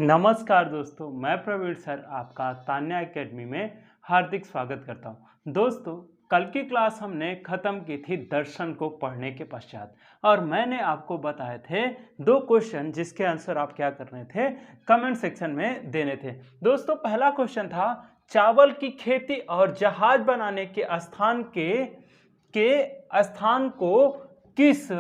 नमस्कार दोस्तों, मैं प्रवीण सर आपका तान्या एकेडमी में हार्दिक स्वागत करता हूं। दोस्तों, कल की क्लास हमने ख़त्म की थी दर्शन को पढ़ने के पश्चात और मैंने आपको बताए थे दो क्वेश्चन जिसके आंसर आप क्या करने थे, कमेंट सेक्शन में देने थे। दोस्तों, पहला क्वेश्चन था चावल की खेती और जहाज बनाने के स्थान को किस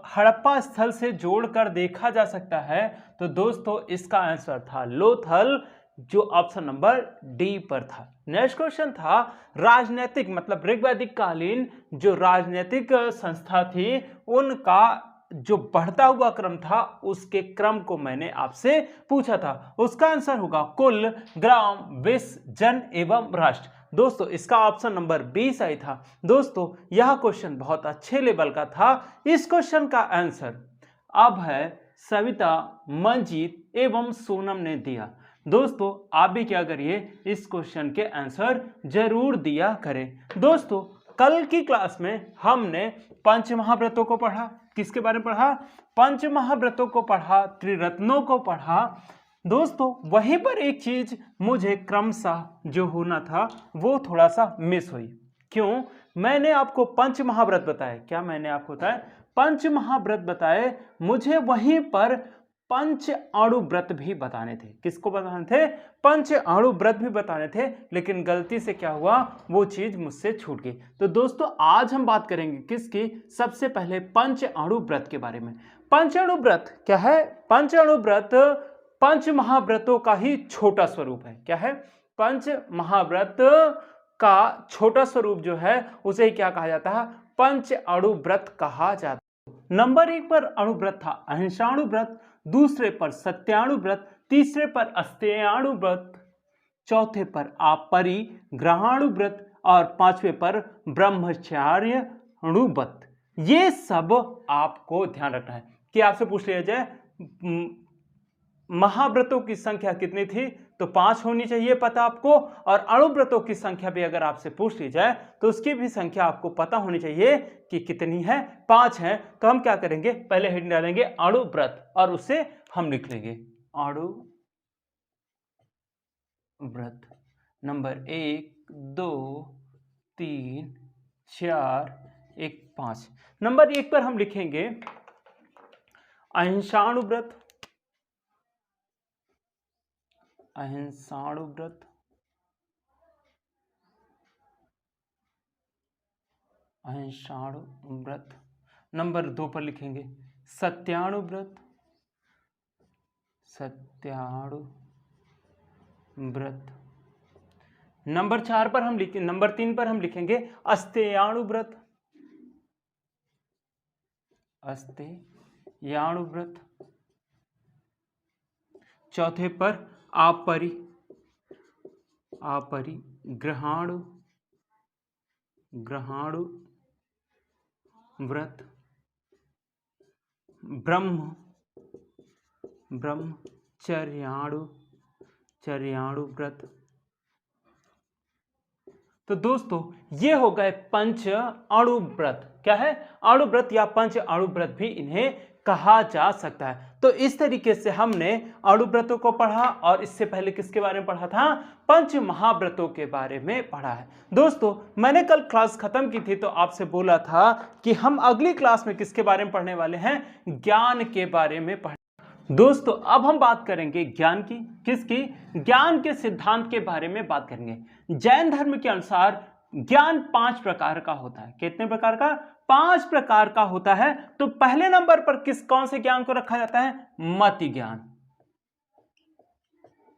हड़प्पा स्थल से जोड़कर देखा जा सकता है। तो दोस्तों, इसका आंसर था लोथल, जो ऑप्शन नंबर डी पर था। नेक्स्ट क्वेश्चन था राजनीतिक मतलब ऋग्वैदिक कालीन जो राजनीतिक संस्था थी उनका जो बढ़ता हुआ क्रम था उसके क्रम को मैंने आपसे पूछा था। उसका आंसर होगा कुल, ग्राम, विश्व, जन एवं राष्ट्र। दोस्तों, इसका ऑप्शन नंबर बी सही था। दोस्तों, यह क्वेश्चन बहुत अच्छे लेवल का था। इस क्वेश्चन का आंसर अब है सविता, मंजीत एवं सोनम ने दिया। दोस्तों, आप भी क्या करिए, इस क्वेश्चन के आंसर जरूर दिया करें। दोस्तों, कल की क्लास में हमने पंच महाव्रतों को पढ़ा। किसके बारे में पढ़ा? पंच महाव्रतों को पढ़ा, त्रिरत्नों को पढ़ा। दोस्तों, वहीं पर एक चीज मुझे क्रमशः जो होना था वो थोड़ा सा मिस हुई। क्यों? मैंने आपको पंच महाव्रत बताए। क्या मैंने आपको बताया? पंच महाव्रत बताए। मुझे वहीं पर पंच अणु व्रत भी बताने थे। किसको बताने थे? पंच अणु व्रत भी बताने थे, लेकिन गलती से क्या हुआ, वो चीज मुझसे छूट गई। तो दोस्तों, आज हम बात करेंगे किसकी? सबसे पहले पंच अणु व्रत के बारे में। पंच अणु व्रत क्या है? पंच अणु व्रत पंच महाव्रतों का ही छोटा स्वरूप है। क्या है? पंच महाव्रत का छोटा स्वरूप जो है उसे क्या कहा जाता है? पंच अणु व्रत कहा जाता है। नंबर 1 पर अणुव्रत था अहिंसाणु व्रत, दूसरे पर सत्याणु व्रत, तीसरे पर अस्तेयाणु व्रत, चौथे पर अपरिग्रहाणु व्रत और पांचवें पर ब्रह्मचार्य व्रत। ये सब आपको ध्यान रखना है कि आपसे पूछ लिया जाए महाव्रतों की संख्या कितनी थी, तो 5 होनी चाहिए पता आपको, और अणुव्रतों की संख्या भी अगर आपसे पूछ ली जाए तो उसकी भी संख्या आपको पता होनी चाहिए कि कितनी है, 5 है। तो हम क्या करेंगे, पहले हेडिंग डालेंगे अणुव्रत और उसे हम लिख लेंगे अणुव्रत। नंबर 1, 2, 3, 4, 1, 5। नंबर 1 पर हम लिखेंगे अहिंसाणु व्रत, अहिंसाणु व्रत। अहिंसाणु व्रत। नंबर 2 पर लिखेंगे सत्याणु व्रत, सत्याणु व्रत। नंबर 4 पर हम लिखेंगे, नंबर 3 पर हम लिखेंगे अस्तेयाणु व्रत, अस्तेयाणु व्रत। चौथे पर अपरिग्रहाणु व्रत, ब्रह्मचर्याणु व्रत। तो दोस्तों, ये हो गए पंच अणु व्रत। क्या है? अणु व्रत या पंच अणु व्रत भी इन्हें कहा जा सकता है। तो इस तरीके से हमने अणु व्रतों को पढ़ा और इससे पहले किसके बारे में पढ़ा था? पंच महाव्रतों के बारे में पढ़ा है। दोस्तों, मैंने कल क्लास खत्म की थी तो आपसे बोला था कि हम अगली क्लास में किसके बारे में पढ़ने वाले हैं? ज्ञान के बारे में पढ़। दोस्तों, अब हम बात करेंगे ज्ञान की। किसकी? ज्ञान के सिद्धांत के बारे में बात करेंगे। जैन धर्म के अनुसार ज्ञान 5 प्रकार का होता है। कितने प्रकार का? 5 प्रकार का होता है। तो पहले नंबर पर कौन से ज्ञान को रखा जाता है? मति ज्ञान।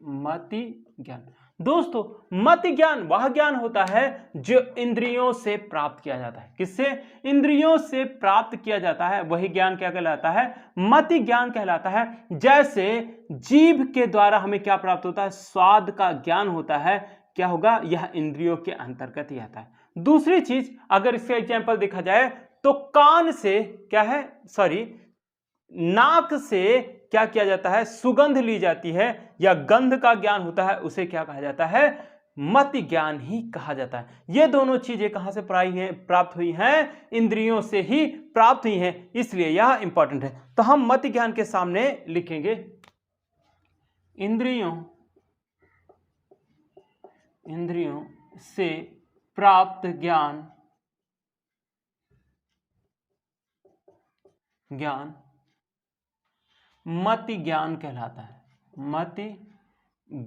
मति ज्ञान। दोस्तों, मति ज्ञान वह ज्ञान होता है जो इंद्रियों से प्राप्त किया जाता है। किससे? इंद्रियों से प्राप्त किया जाता है। वही ज्ञान क्या कहलाता है? मति ज्ञान कहलाता है। जैसे जीभ के द्वारा हमें क्या प्राप्त होता है? स्वाद का ज्ञान होता है। क्या होगा? यह इंद्रियों के अंतर्गत ही आता है। दूसरी चीज, अगर इसका एग्जाम्पल देखा जाए तो कान से क्या है, नाक से क्या किया जाता है? सुगंध ली जाती है या गंध का ज्ञान होता है, उसे क्या कहा जाता है? मति ज्ञान ही कहा जाता है। ये दोनों चीजें कहां से प्राप्त हुई हैं? इंद्रियों से ही प्राप्त हुई हैं, इसलिए यह इंपॉर्टेंट है। तो हम मति ज्ञान के सामने लिखेंगे इंद्रियों इंद्रियों से प्राप्त ज्ञान मति ज्ञान कहलाता है। मति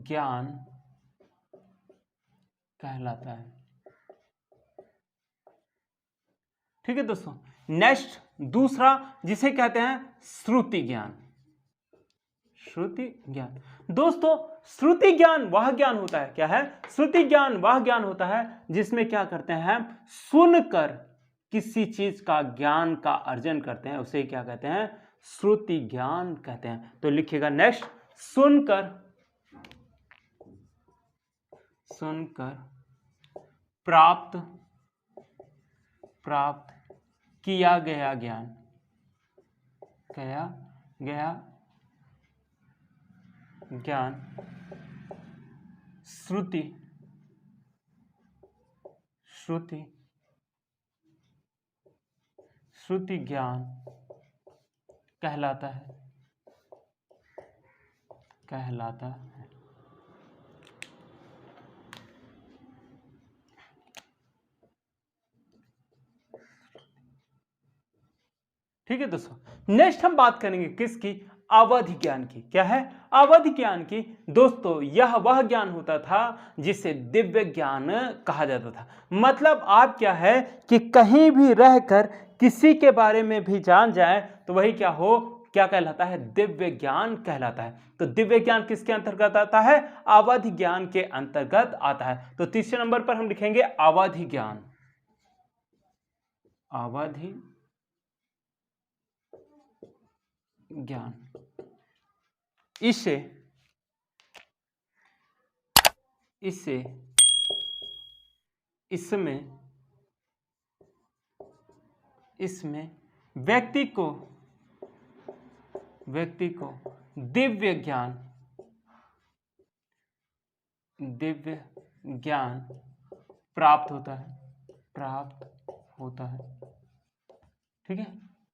ज्ञान कहलाता है। ठीक है दोस्तों। नेक्स्ट दूसरा जिसे कहते हैं श्रुति ज्ञान। श्रुति ज्ञान दोस्तों, श्रुति ज्ञान वह ज्ञान होता है, क्या है? श्रुति ज्ञान वह ज्ञान होता है जिसमें क्या करते हैं हम, सुनकर किसी चीज का ज्ञान का अर्जन करते हैं, उसे क्या कहते हैं? श्रुति ज्ञान कहते हैं। तो लिखिएगा नेक्स्ट, सुनकर प्राप्त किया गया ज्ञान श्रुति ज्ञान कहलाता है। ठीक है दोस्तों। नेक्स्ट हम बात करेंगे किसकी? अवधि ज्ञान की। क्या है? अवधि ज्ञान की। दोस्तों यह वह ज्ञान होता था जिसे दिव्य ज्ञान कहा जाता था। मतलब आप क्या है कि कहीं भी रहकर किसी के बारे में भी जान जाए तो वही क्या कहलाता है? दिव्य ज्ञान कहलाता है। तो दिव्य ज्ञान किसके अंतर्गत आता है? अवधि ज्ञान के अंतर्गत आता है। तो तीसरे नंबर पर हम लिखेंगे अवधि ज्ञान। अवधि ज्ञान, इसमें व्यक्ति को दिव्य ज्ञान प्राप्त होता है। ठीक है,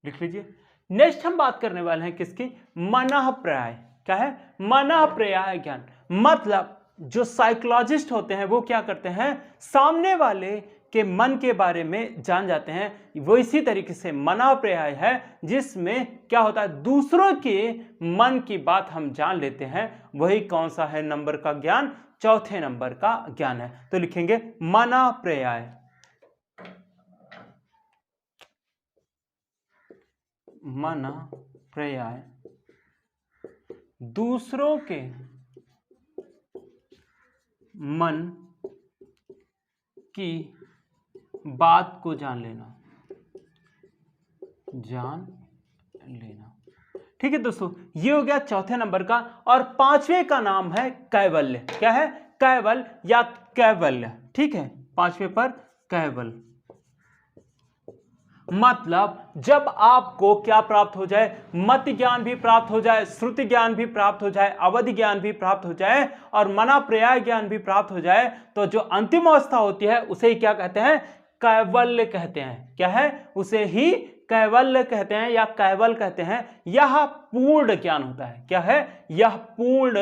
लिख लीजिए। नेक्स्ट हम बात करने वाले हैं किसकी? मनःप्राय। क्या है? मनःप्राय ज्ञान। मतलब जो साइकोलॉजिस्ट होते हैं वो क्या करते हैं? सामने वाले के मन के बारे में जान जाते हैं। वो इसी तरीके से मनःप्राय है जिसमें क्या होता है? दूसरों के मन की बात हम जान लेते हैं। वही कौन सा है नंबर का ज्ञान? चौथे नंबर का ज्ञान है। तो लिखेंगे मनःप्राय। मनःप्राय दूसरों के मन की बात को जान लेना। ठीक है दोस्तों, ये हो गया चौथे नंबर का। और पांचवें का नाम है कैवल्य। क्या है? कैवल या कैवल्य। ठीक है, पांचवें पर कैवल। मतलब जब आपको क्या प्राप्त हो जाए? मति ज्ञान भी प्राप्त हो जाए, श्रुति ज्ञान भी प्राप्त हो जाए, अवधि ज्ञान भी प्राप्त हो जाए और मनःप्राय ज्ञान भी प्राप्त हो जाए, तो जो अंतिम अवस्था होती है उसे ही क्या कहते हैं? कैवल्य कहते हैं। क्या है? उसे ही कैवल्य कहते हैं या कैवल कहते हैं। यह पूर्ण ज्ञान होता है। क्या है? यह पूर्ण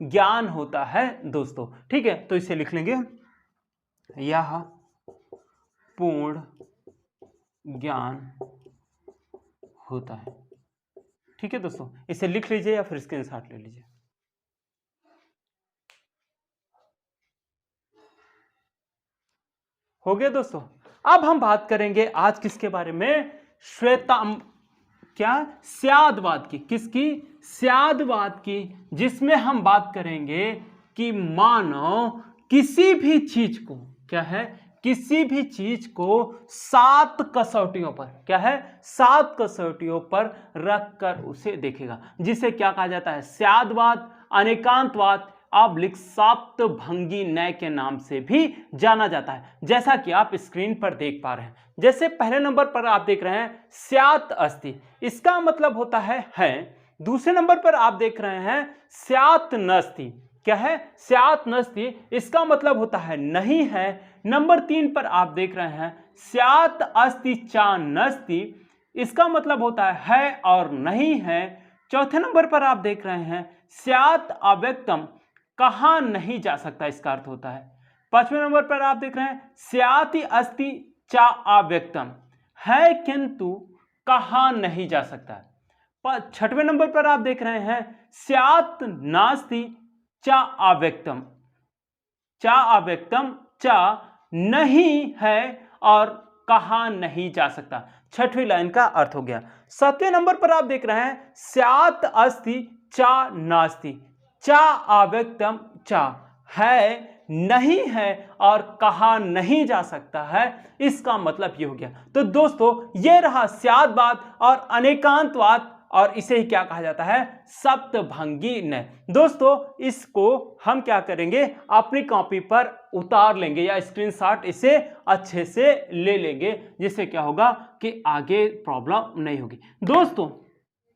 ज्ञान होता है दोस्तों। ठीक है, तो इसे लिख लेंगे, यह पूर्ण ज्ञान होता है। ठीक है दोस्तों, इसे लिख लीजिए या फिर स्क्रीनशॉट ले लीजिए। हो गया दोस्तों। अब हम बात करेंगे आज किसके बारे में? स्यादवाद की। किसकी? स्यादवाद की, जिसमें हम बात करेंगे कि मानव किसी भी चीज को, क्या है? किसी भी चीज को 7 कसौटियों पर, क्या है? 7 कसौटियों पर रखकर उसे देखेगा, जिसे क्या कहा जाता है? स्यादवाद, अनेकांतवाद, साप्तभंगी न्याय के नाम से भी जाना जाता है। जैसा कि आप स्क्रीन पर देख पा रहे हैं। जैसे पहले नंबर पर आप देख रहे हैं स्यात् अस्ति, इसका मतलब होता है। दूसरे नंबर पर आप देख रहे हैं स्यात् नस्ति। क्या है? स्यात् नस्ति, इसका मतलब होता है नहीं है। नंबर 3 पर आप देख रहे हैं स्यात् अस्ति चा नस्ति, इसका मतलब होता है और नहीं है। चौथे नंबर पर आप देख रहे हैं स्यात् अव्यक्तम कहा नहीं जा सकता, इसका अर्थ होता है। 5वें नंबर पर आप देख रहे हैं स्याति अस्ति चा अव्यक्तम, है किंतु कहा नहीं जा सकता। 6वें नंबर पर आप देख रहे हैं स्यात् नास्ति चा अव्यक्तम, चा अव्यक्तम, चा नहीं है और कहा नहीं जा सकता। 6वीं लाइन का अर्थ हो गया। 7वें नंबर पर आप देख रहे हैं स्यात् अस्ति चा नास्ति, चा अव्यक्तम, चा है नहीं है और कहा नहीं जा सकता है, इसका मतलब ये हो गया। तो दोस्तों ये रहा स्याद्वाद और अनेकांतवाद, और इसे ही क्या कहा जाता है, सप्तभंगी नय। दोस्तों इसको हम क्या करेंगे, अपनी कॉपी पर उतार लेंगे या स्क्रीनशॉट इसे अच्छे से ले लेंगे, जिससे क्या होगा कि आगे प्रॉब्लम नहीं होगी।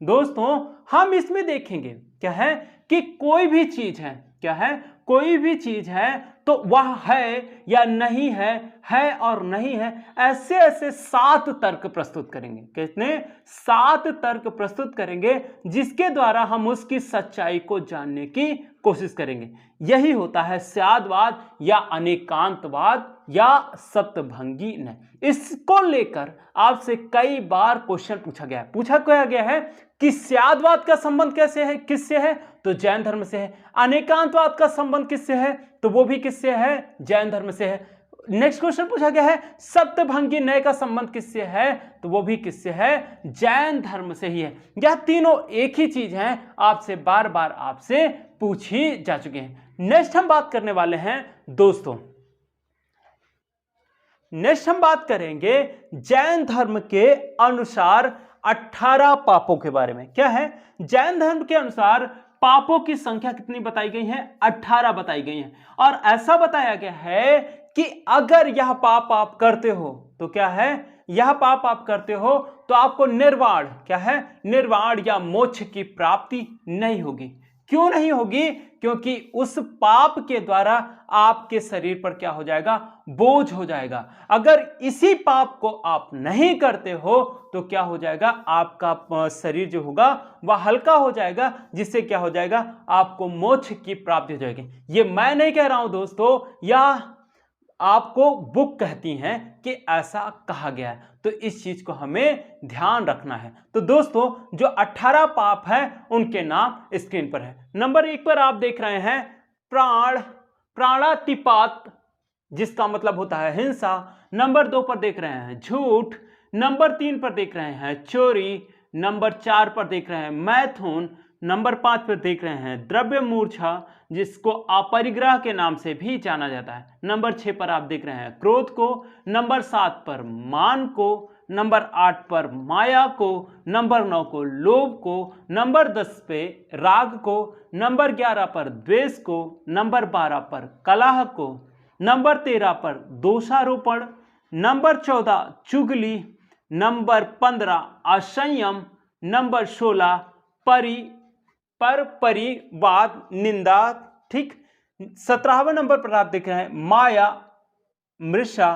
दोस्तों हम इसमें देखेंगे क्या है कि कोई भी चीज है, क्या है, कोई भी चीज है तो वह है या नहीं है और नहीं है, ऐसे ऐसे 7 तर्क प्रस्तुत करेंगे। कितने? 7 तर्क प्रस्तुत करेंगे, जिसके द्वारा हम उसकी सच्चाई को जानने की कोशिश करेंगे। यही होता है स्याद्वाद या अनेकांतवाद या सप्तभंगी नय। इसको लेकर आपसे कई बार क्वेश्चन पूछा गया है कि स्याद्वाद का संबंध कैसे है, किससे है, तो जैन धर्म से है। अनेकांतवाद का संबंध किससे है, तो वो भी किससे है, जैन धर्म से है। नेक्स्ट क्वेश्चन पूछा गया है सप्तभंगी नय का संबंध किससे है, तो वो भी किससे है, जैन धर्म से ही है। यह तीनों एक ही चीज हैं, आपसे बार बार आपसे पूछी जा चुके हैं। नेक्स्ट हम बात करने वाले हैं दोस्तों, नेक्स्ट हम बात करेंगे जैन धर्म के अनुसार 18 पापों के बारे में। क्या है, जैन धर्म के अनुसार पापों की संख्या कितनी बताई गई है, 18 बताई गई है। और ऐसा बताया गया है कि अगर यह पाप आप करते हो तो क्या है, यह पाप आप करते हो तो आपको निर्वाण, क्या है, निर्वाण या मोक्ष की प्राप्ति नहीं होगी। क्यों नहीं होगी? क्योंकि उस पाप के द्वारा आपके शरीर पर क्या हो जाएगा, बोझ हो जाएगा। अगर इसी पाप को आप नहीं करते हो तो क्या हो जाएगा, आपका शरीर जो होगा वह हल्का हो जाएगा, जिससे क्या हो जाएगा, आपको मोक्ष की प्राप्ति हो जाएगी। ये मैं नहीं कह रहा हूं दोस्तों, यह आपको बुक कहती हैं कि ऐसा कहा गया है। तो इस चीज को हमें ध्यान रखना है। तो दोस्तों जो 18 पाप है उनके नाम स्क्रीन पर है। नंबर 1 पर आप देख रहे हैं प्राणातिपात, जिसका मतलब होता है हिंसा। नंबर 2 पर देख रहे हैं झूठ। नंबर 3 पर देख रहे हैं चोरी। नंबर 4 पर देख रहे हैं मैथुन। नंबर 5 पर देख रहे हैं द्रव्य मूर्छा, जिसको अपरिग्रह के नाम से भी जाना जाता है। नंबर 6 पर आप देख रहे हैं क्रोध को। नंबर 7 पर मान को। नंबर 8 पर माया को। नंबर 9 को लोभ को। नंबर 10 पे राग को। नंबर 11 पर द्वेष को। नंबर 12 पर कलह को। नंबर 13 पर दोषारोपण। नंबर 14 चुगली। नंबर 15 असंयम। नंबर 16 परिवाद, निंदा। ठीक। 17वें नंबर पर आप देख रहे हैं माया मृषा,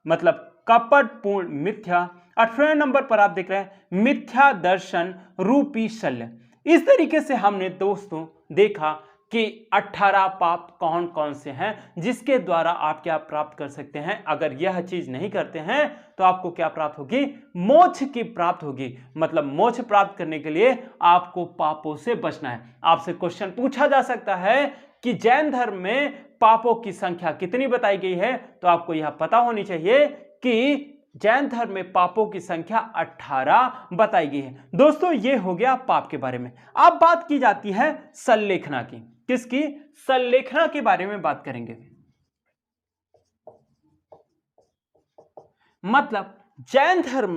मतलब कपटपूर्ण मिथ्या। 18वें नंबर पर आप देख रहे हैं मिथ्या दर्शन रूपी शल्य। इस तरीके से हमने दोस्तों देखा कि 18 पाप कौन कौन से हैं, जिसके द्वारा आप क्या प्राप्त कर सकते हैं। अगर यह चीज नहीं करते हैं तो आपको क्या प्राप्त होगी, मोक्ष की प्राप्त होगी। मतलब मोक्ष प्राप्त करने के लिए आपको पापों से बचना है। आपसे क्वेश्चन पूछा जा सकता है कि जैन धर्म में पापों की संख्या कितनी बताई गई है, तो आपको यह पता होनी चाहिए कि जैन धर्म में पापों की संख्या 18 बताई गई है। दोस्तों ये हो गया पाप के बारे में। अब बात की जाती है सल्लेखना की। किसकी? सल्लेखना के बारे में बात करेंगे। मतलब जैन धर्म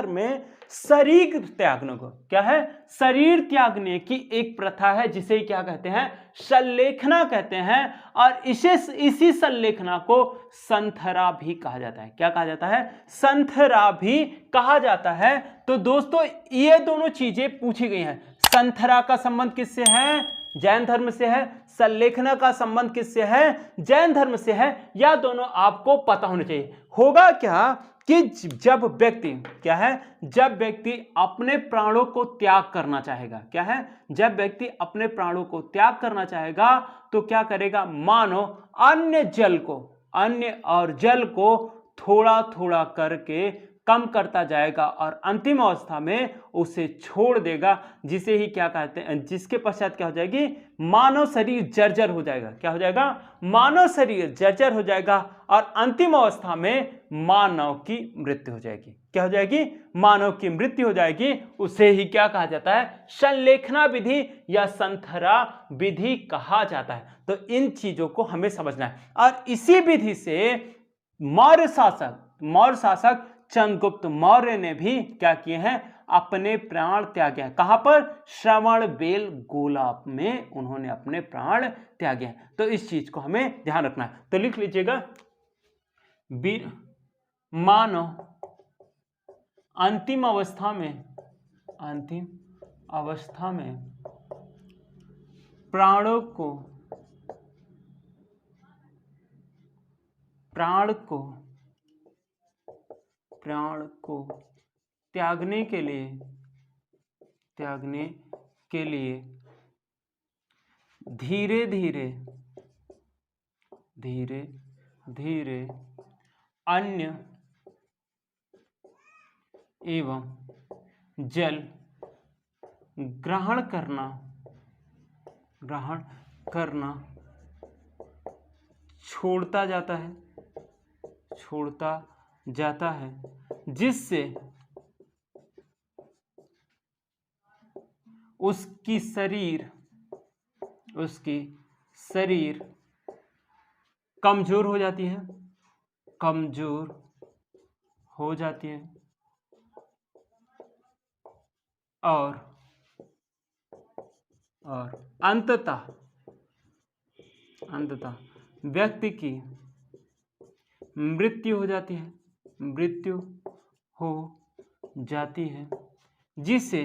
में शरीर त्यागने को, क्या है, शरीर त्यागने की एक प्रथा है, जिसे क्या कहते हैं, सल्लेखना कहते हैं। और इसी सल्लेखना को संथरा भी कहा जाता है। क्या कहा जाता है? संथरा भी कहा जाता है। तो दोस्तों ये दोनों चीजें पूछी गई हैं। संथरा का संबंध किससे है? जैन धर्म से है। सल्लेखना का संबंध किससे है? जैन धर्म से है। या दोनों आपको पता होने चाहिए। होगा क्या कि जब व्यक्ति क्या है, जब व्यक्ति अपने प्राणों को त्याग करना चाहेगा, क्या है, जब व्यक्ति अपने प्राणों को त्याग करना चाहेगा तो क्या करेगा, मानो अन्य और जल को थोड़ा थोड़ा करके कम करता जाएगा और अंतिम अवस्था में उसे छोड़ देगा, जिसे ही क्या कहते हैं, जिसके पश्चात क्या हो जाएगी, मानव शरीर जर्जर हो जाएगा। क्या हो जाएगा, मानव शरीर जर्जर हो जाएगा और अंतिम अवस्था में मानव की मृत्यु हो जाएगी। क्या हो जाएगी, मानव की मृत्यु हो जाएगी। उसे ही क्या कहा जाता है, संलेखना विधि या संथरा विधि कहा जाता है। तो इन चीजों को हमें समझना है। और इसी विधि से मौर्य शासक चंद्रगुप्त मौर्य ने भी क्या किए हैं, अपने प्राण त्यागे हैं। कहां पर, श्रवणबेलगोला में उन्होंने अपने प्राण त्यागे हैं। तो इस चीज को हमें ध्यान रखना है। तो लिख लीजिएगा, मानव अंतिम अवस्था में प्राण को त्यागने के लिए धीरे धीरे अन्न एवं जल ग्रहण करना छोड़ता जाता है जिससे उसकी शरीर कमजोर हो जाती है और अंततः व्यक्ति की मृत्यु हो जाती है, जिसे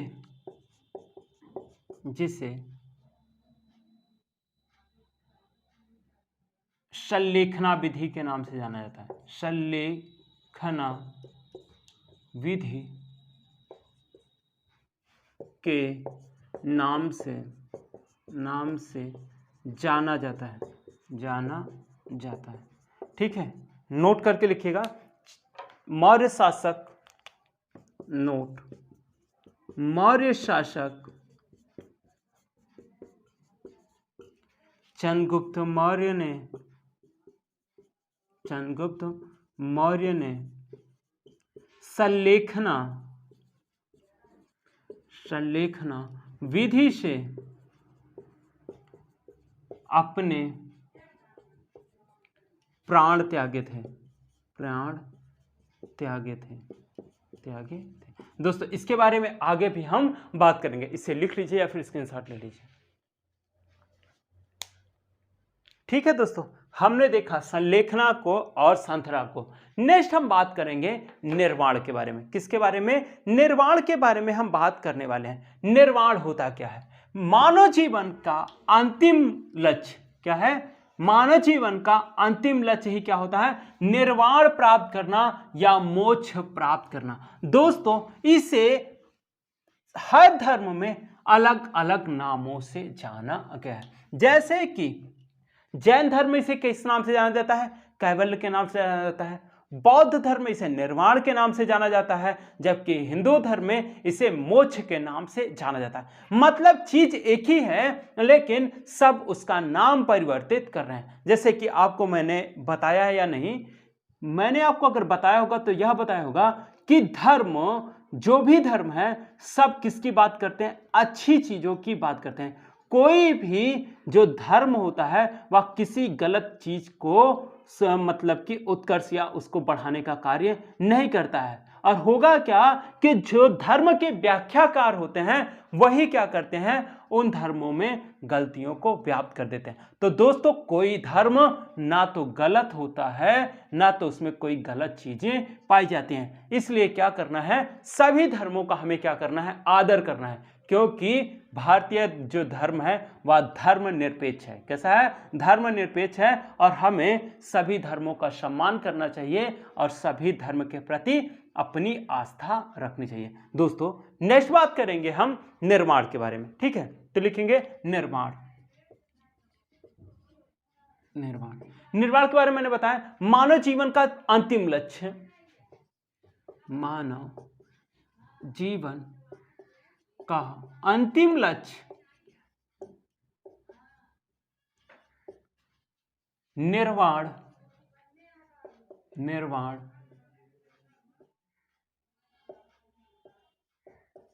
संलेखना विधि के नाम से जाना जाता है। संलेखना विधि के नाम से जाना जाता है। ठीक है, नोट करके लिखिएगा। मौर्य शासक चंद्रगुप्त मौर्य ने संलेखना विधि से अपने प्राण त्यागे थे। दोस्तों इसके बारे में आगे भी हम बात करेंगे। इसे लिख लीजिए या फिर स्क्रीनशॉट ले लीजिए। ठीक है दोस्तों, हमने देखा संलेखना को और संथरा को। नेक्स्ट हम बात करेंगे निर्वाण के बारे में। किसके बारे में, निर्वाण के बारे में हम बात करने वाले हैं। निर्वाण होता क्या है, मानव जीवन का अंतिम लक्ष्य क्या है, मानव जीवन का अंतिम लक्ष्य ही क्या होता है, निर्वाण प्राप्त करना या मोक्ष प्राप्त करना। दोस्तों इसे हर धर्म में अलग अलग नामों से जाना गया है। जैसे कि जैन धर्म में इसे किस नाम से जाना जाता है, कैवल्य के नाम से जाना जाता है। बौद्ध धर्म में इसे निर्वाण के नाम से जाना जाता है, जबकि हिंदू धर्म में इसे मोक्ष के नाम से जाना जाता है। मतलब चीज एक ही है, लेकिन सब उसका नाम परिवर्तित कर रहे हैं। जैसे कि आपको मैंने बताया है या नहीं, मैंने आपको अगर बताया होगा तो यह बताया होगा कि धर्म, जो भी धर्म है, सब किसकी बात करते हैं, अच्छी चीजों की बात करते हैं। कोई भी जो धर्म होता है वह किसी गलत चीज को मतलब कि उत्कर्ष या उसको बढ़ाने का कार्य नहीं करता है। और होगा क्या कि जो धर्म के व्याख्याकार होते हैं वही क्या करते हैं, उन धर्मों में गलतियों को व्याप्त कर देते हैं। तो दोस्तों कोई धर्म ना तो गलत होता है, ना तो उसमें कोई गलत चीजें पाई जाती हैं। इसलिए क्या करना है, सभी धर्मों का हमें क्या करना है, आदर करना है। क्योंकि भारतीय जो धर्म है वह धर्मनिरपेक्ष है। कैसा है? धर्मनिरपेक्ष है और हमें सभी धर्मों का सम्मान करना चाहिए और सभी धर्म के प्रति अपनी आस्था रखनी चाहिए। दोस्तों नेक्स्ट बात करेंगे हम निर्माण के बारे में, ठीक है? तो लिखेंगे निर्माण। निर्माण के बारे में मैंने बताया मानव जीवन का अंतिम लक्ष्य, मानव जीवन का अंतिम लक्ष्य निर्वाण,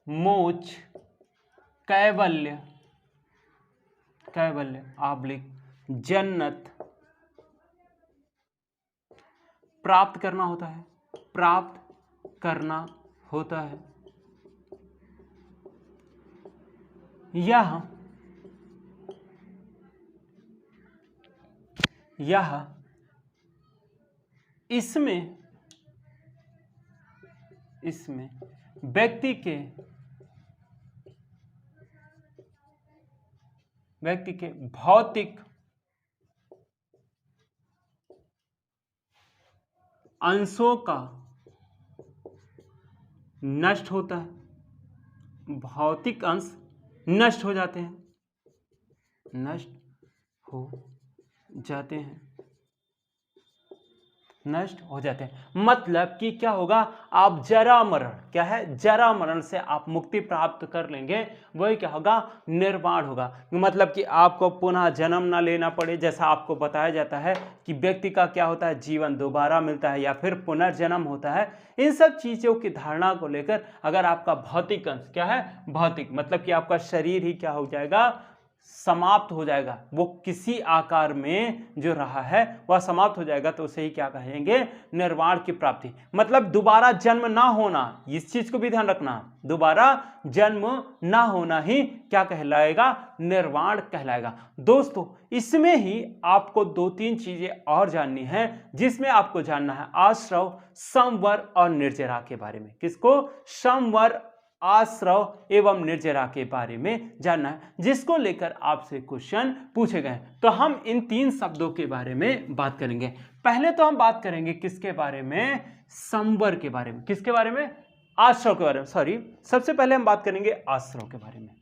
मोक्ष, कैवल्य आब्लिक जन्नत प्राप्त करना होता है। यह इसमें व्यक्ति के भौतिक अंशों का नष्ट होता है, भौतिक अंश नष्ट हो जाते हैं। मतलब कि क्या होगा? आप जरा मरण, क्या है? जरा मरण से आप मुक्ति प्राप्त कर लेंगे, वही क्या होगा? निर्वाण होगा। मतलब कि आपको पुनः जन्म ना लेना पड़े। जैसा आपको बताया जाता है कि व्यक्ति का क्या होता है? जीवन दोबारा मिलता है या फिर पुनर्जन्म होता है। इन सब चीजों की धारणा को लेकर अगर आपका भौतिक अंश, क्या है? भौतिक मतलब कि आपका शरीर ही क्या हो जाएगा? समाप्त हो जाएगा। वो किसी आकार में जो रहा है वह समाप्त हो जाएगा, तो उसे ही क्या कहेंगे? निर्वाण की प्राप्ति। मतलब दोबारा जन्म ना होना, इस चीज को भी ध्यान रखना, दोबारा जन्म ना होना ही क्या कहलाएगा? निर्वाण कहलाएगा। दोस्तों इसमें ही आपको 2-3 चीजें और जाननी है, जिसमें आपको जानना है आश्रव, संवर और निर्जरा के बारे में। किसको? संवर, आश्रव एवं निर्जरा के बारे में जानना है, जिसको लेकर आपसे क्वेश्चन पूछे गए। तो हम इन 3 शब्दों के बारे में बात करेंगे। पहले तो हम बात करेंगे किसके बारे में? संवर के बारे में। किसके बारे में? आश्रव के बारे में। सॉरी, सबसे पहले हम बात करेंगे आश्रव के बारे में।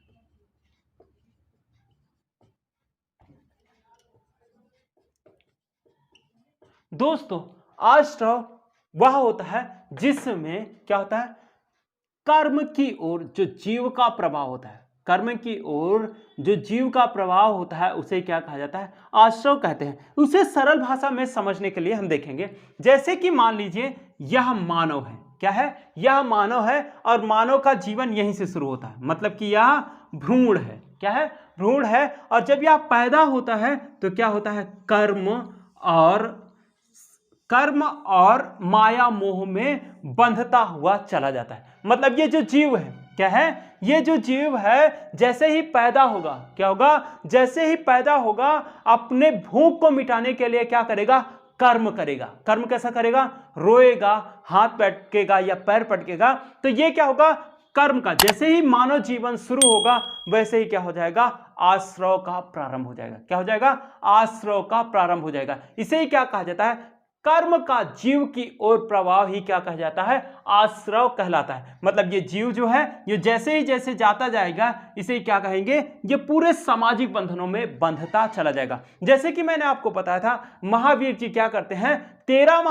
दोस्तों आश्रव वह होता है जिसमें क्या होता है? कर्म की ओर जो जीव का प्रभाव होता है, कर्म की ओर जो जीव का प्रभाव होता है उसे क्या कहा जाता है? आश्रव कहते हैं। उसे सरल भाषा में समझने के लिए हम देखेंगे, जैसे कि मान लीजिए यह मानव है। क्या है? यह मानव है और मानव का जीवन यहीं से शुरू होता है। मतलब कि यह भ्रूण है। क्या है? भ्रूण है। और जब यह पैदा होता है तो क्या होता है? कर्म और माया मोह में बंधता हुआ चला जाता है। मतलब ये जो जीव है, क्या है? ये जो जीव है जैसे ही पैदा होगा, क्या होगा? जैसे ही पैदा होगा अपने भूख को मिटाने के लिए क्या करेगा? कर्म करेगा। कर्म कैसा करेगा? रोएगा, हाथ पटकेगा या पैर पटकेगा। तो ये क्या होगा? कर्म का। जैसे ही मानव जीवन शुरू होगा वैसे ही क्या हो जाएगा? आश्रव का प्रारंभ हो जाएगा। क्या हो जाएगा? आश्रव का प्रारंभ हो जाएगा। इसे ही क्या कहा जाता है? कर्म का जीव की ओर प्रभाव ही क्या कहा जाता है? आश्रव कहलाता है। मतलब ये जीव जो है ये जैसे ही जैसे जाता जाएगा इसे क्या कहेंगे? ये पूरे सामाजिक बंधनों में बंधता चला जाएगा। जैसे कि मैंने आपको बताया था महावीर जी क्या करते हैं? 13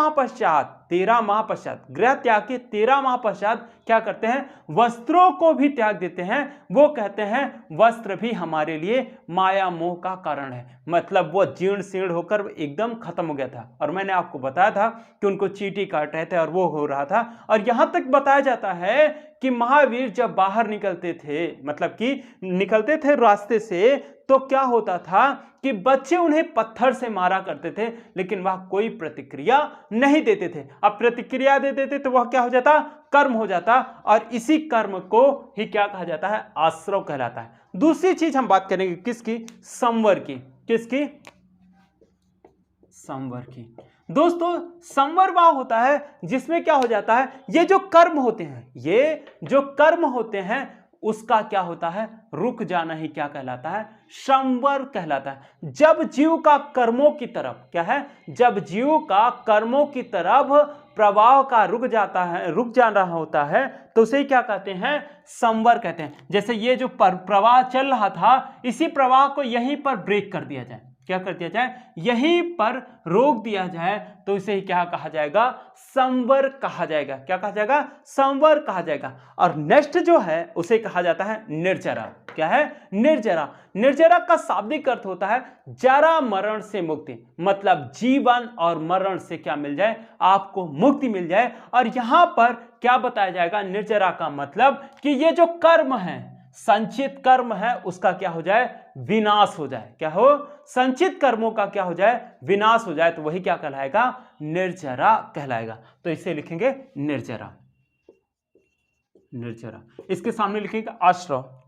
माह पश्चात गृह त्याग के 13 माह पश्चात क्या करते हैं? वस्त्रों को भी त्याग देते हैं। वो कहते हैं वस्त्र भी हमारे लिए माया मोह का कारण है। मतलब वो जीर्ण शीर्ण होकर एकदम खत्म हो गया था। और मैंने आपको बताया था कि उनको चींटी काट रहे थे और वो हो रहा था। और यहां तक बताया जाता है कि महावीर जब बाहर निकलते थे, मतलब कि निकलते थे रास्ते से, तो क्या होता था कि बच्चे उन्हें पत्थर से मारा करते थे, लेकिन वह कोई प्रतिक्रिया नहीं देते थे। अब प्रतिक्रिया दे देते तो वह क्या हो जाता? कर्म हो जाता। और इसी कर्म को ही क्या कहा जाता है? आश्रव कहलाता है। दूसरी चीज हम बात करेंगे किसकी? संवर की। किसकी? संवर की। दोस्तों संवर वह होता है जिसमें क्या हो जाता है? ये जो कर्म होते हैं उसका क्या होता है, रुक जाना ही क्या कहलाता है, संवर कहलाता है। जब जीव का कर्मों की तरफ क्या है, जब जीव का कर्मों की तरफ प्रवाह का रुक जा रहा होता है तो उसे क्या कहते हैं, संवर कहते हैं। जैसे ये जो प्रवाह चल रहा था, इसी प्रवाह को यहीं पर ब्रेक कर दिया जाए, क्या कर दिया जाए, यहीं पर रोक दिया जाए, तो इसे क्या कहा जाएगा, संवर कहा जाएगा। क्या कहा जाएगा, संवर कहा जाएगा। और नेक्स्ट जो है उसे कहा जाता है निर्जरा। क्या है, निर्जरा। निर्जरा का शाब्दिक अर्थ होता है जरा मरण से मुक्ति, मतलब जीवन और मरण से क्या मिल जाए, आपको मुक्ति मिल जाए। और यहां पर क्या बताया जाएगा, निर्जरा का मतलब कि ये जो कर्म है, संचित कर्म है, उसका क्या हो जाए, विनाश हो जाए। क्या हो, संचित कर्मों का क्या हो जाए, विनाश हो जाए, तो वही क्या कहलाएगा, निर्जरा कहलाएगा। तो इसे लिखेंगे निर्जरा, निर्जरा। इसके सामने लिखेंगे आश्रव।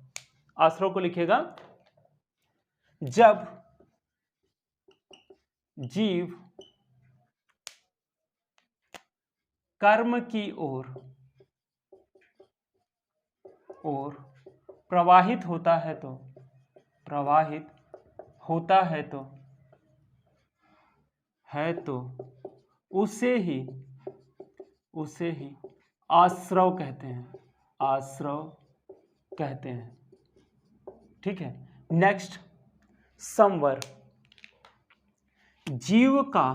आश्रव को लिखेगा जब जीव कर्म की ओर प्रवाहित होता है तो, प्रवाहित होता है तो उसे ही आश्रव कहते हैं, आश्रव कहते हैं। ठीक है। नेक्स्ट, संवर। जीव का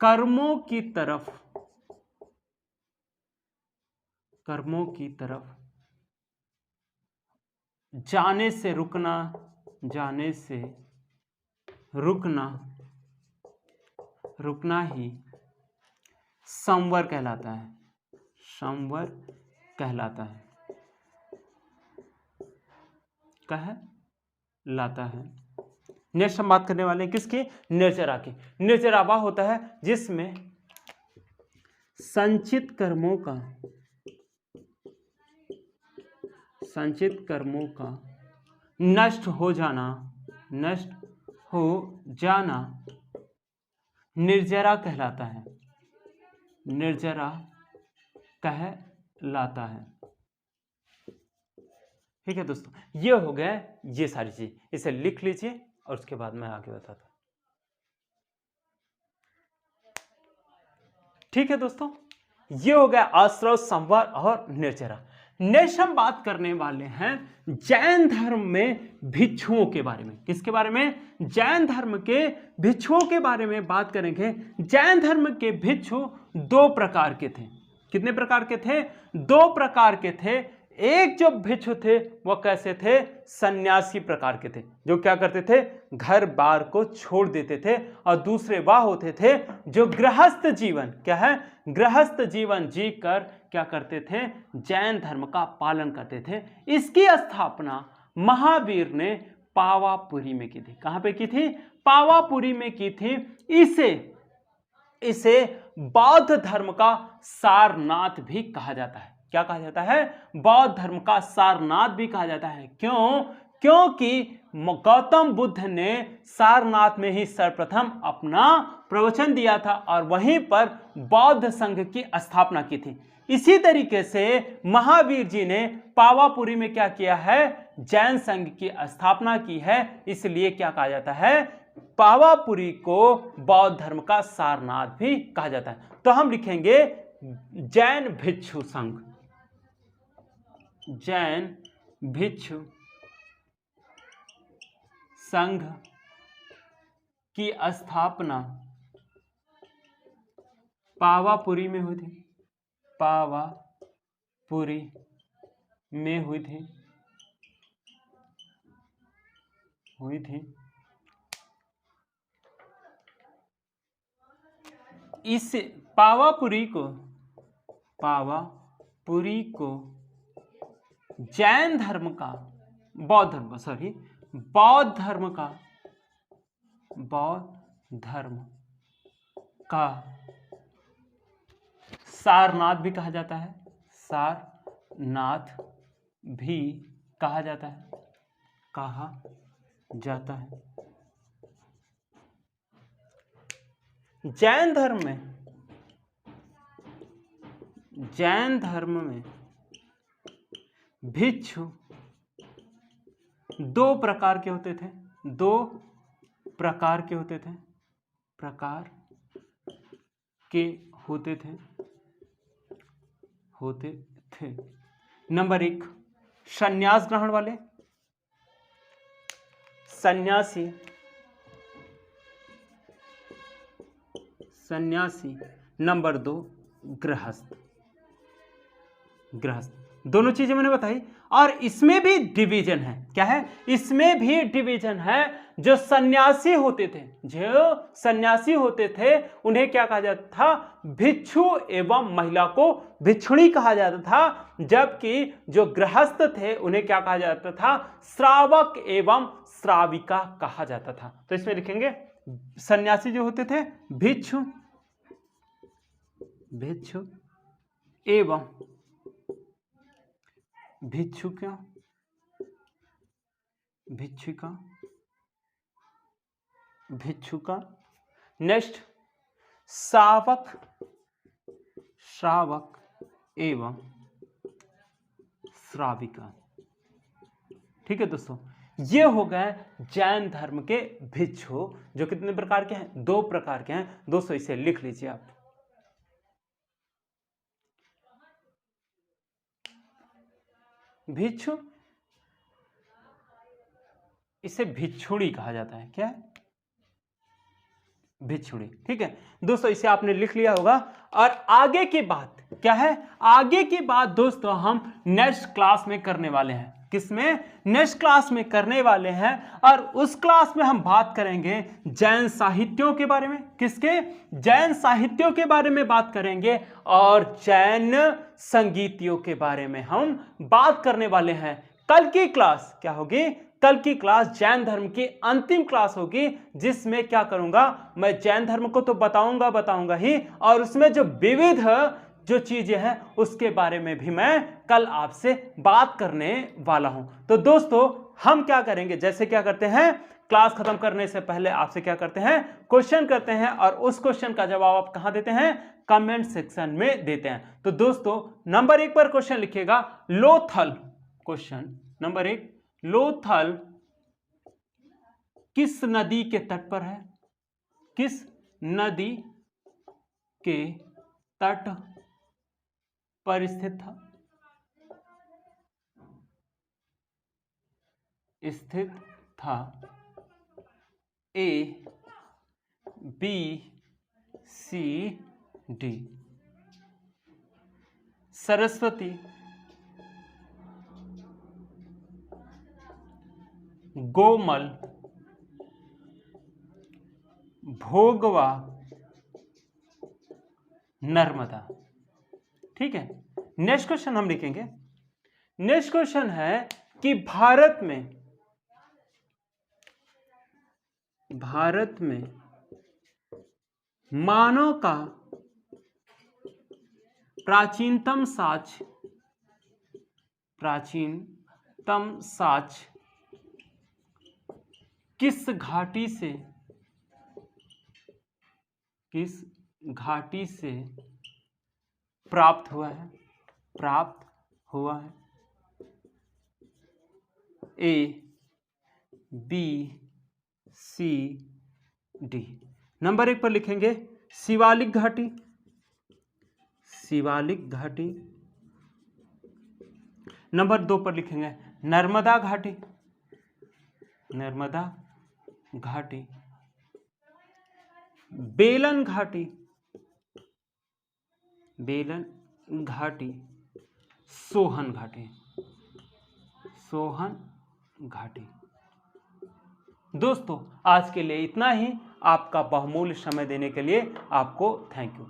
कर्मों की तरफ जाने से रुकना ही संवर कहलाता है, संवर कहलाता है, कहलाता है। नेक्स्ट हम बात करने वाले हैं किसकी, निर्जरा की। निर्जरा वह होता है जिसमें संचित कर्मों का नष्ट हो जाना निर्जरा कहलाता है, निर्जरा कहलाता है। ठीक है दोस्तों, ये हो गए ये सारी चीज, इसे लिख लीजिए और उसके बाद मैं आगे बताता हूं। ठीक है दोस्तों, ये हो गया आश्रव, संवर और निर्जरा। नेक्स्ट हम बात करने वाले हैं जैन धर्म में भिक्षुओं के बारे में। किसके बारे में, जैन धर्म के भिक्षुओं के बारे में बात करेंगे। जैन धर्म के भिक्षु दो प्रकार के थे। कितने प्रकार के थे, दो प्रकार के थे। एक जो भिक्षु थे वो कैसे थे, सन्यासी प्रकार के थे, जो क्या करते थे, घर बार को छोड़ देते थे। और दूसरे वह होते थे जो गृहस्थ जीवन, क्या है, गृहस्थ जीवन जीकर क्या करते थे, जैन धर्म का पालन करते थे। इसकी स्थापना महावीर ने पावापुरी में की थी। कहां पे की थी, पावापुरी में की थी। इसे बौद्ध धर्म का सारनाथ भी कहा जाता है। क्या कहा जाता है, बौद्ध धर्म का सारनाथ भी कहा जाता है। क्यों, क्योंकि गौतम बुद्ध ने सारनाथ में ही सर्वप्रथम अपना प्रवचन दिया था और वहीं पर बौद्ध संघ की स्थापना की थी। इसी तरीके से महावीर जी ने पावापुरी में क्या किया है, जैन संघ की स्थापना की है। इसलिए क्या कहा जाता है, पावापुरी को बौद्ध धर्म का सारनाथ भी कहा जाता है। तो हम लिखेंगे जैन भिक्षु संघ, जैन भिक्षु संघ की स्थापना पावापुरी में हुई थी, पावापुरी में हुई थी। इस पावापुरी को जैन धर्म का, बौद्ध धर्म का सारनाथ भी कहा जाता है, सारनाथ भी कहा जाता है। जैन धर्म में भिक्षु दो प्रकार के होते थे, दो प्रकार के होते थे, प्रकार के होते थे। नंबर 1 संन्यास ग्रहण वाले, सन्यासी, सन्यासी। नंबर 2 गृहस्थ, गृहस्थ। दोनों चीजें मैंने बताई और इसमें भी डिवीजन है। क्या है? इसमें भी डिवीजन है। जो सन्यासी होते थे, जो सन्यासी होते थे उन्हें क्या कहा जाता था? भिक्षु एवं महिला को भिक्षुणी कहा जाता था। जबकि जो गृहस्थ थे उन्हें क्या कहा जाता था? श्रावक एवं श्राविका कहा जाता था। तो इसमें लिखेंगे सन्यासी जो होते थे भिक्षु, भिक्षु एवं भिक्षुका, भिक्षुका, भिक्षुका। नेक्स्ट श्रावक, श्रावक एवं श्राविका। ठीक है दोस्तों, ये हो गए जैन धर्म के भिक्षु, जो कितने प्रकार के हैं? 2 प्रकार के हैं। दोस्तों इसे लिख लीजिए आप। भिक्षु, इसे भिक्षुणी कहा जाता है। क्या है? भिक्षुणी। ठीक है दोस्तों, इसे आपने लिख लिया होगा। और आगे की बात क्या है? आगे की बात दोस्तों हम नेक्स्ट क्लास में करने वाले हैं। किसमें? नेक्स्ट क्लास में करने वाले हैं। और उस क्लास में हम बात करेंगे जैन साहित्यों के बारे में। किसके? जैन साहित्यों के बारे में बात करेंगे और जैन संगीतियों के बारे में हम बात करने वाले हैं। कल की क्लास क्या होगी? कल की क्लास जैन धर्म की अंतिम क्लास होगी, जिसमें क्या करूंगा मैं? जैन धर्म को तो बताऊंगा ही, और उसमें जो विविध जो चीजें हैं उसके बारे में भी मैं कल आपसे बात करने वाला हूं। तो दोस्तों हम क्या करेंगे? जैसे क्या करते हैं, क्लास खत्म करने से पहले आपसे क्या करते हैं? क्वेश्चन करते हैं, और उस क्वेश्चन का जवाब आप कहां देते हैं? कमेंट सेक्शन में देते हैं। तो दोस्तों नंबर 1 पर क्वेश्चन लिखिएगा, लोथल। क्वेश्चन नंबर 1, लोथल किस नदी के तट पर है? किस नदी के तट पर स्थित था? स्थित था। ए, बी, सी, डी। सरस्वती, गोमल, भोगवा, नर्मदा। ठीक है, नेक्स्ट क्वेश्चन हम लिखेंगे। नेक्स्ट क्वेश्चन है कि भारत में मानव का प्राचीनतम साक्ष्य किस घाटी से प्राप्त हुआ है? ए, बी, सी, डी। नंबर 1 पर लिखेंगे शिवालिक घाटी, शिवालिक घाटी। नंबर 2 पर लिखेंगे नर्मदा घाटी, नर्मदा घाटी। बेलन घाटी, बेलन घाटी। सोहन घाटी, सोहन घाटी। दोस्तों आज के लिए इतना ही। आपका बहुमूल्य समय देने के लिए आपको थैंक यू।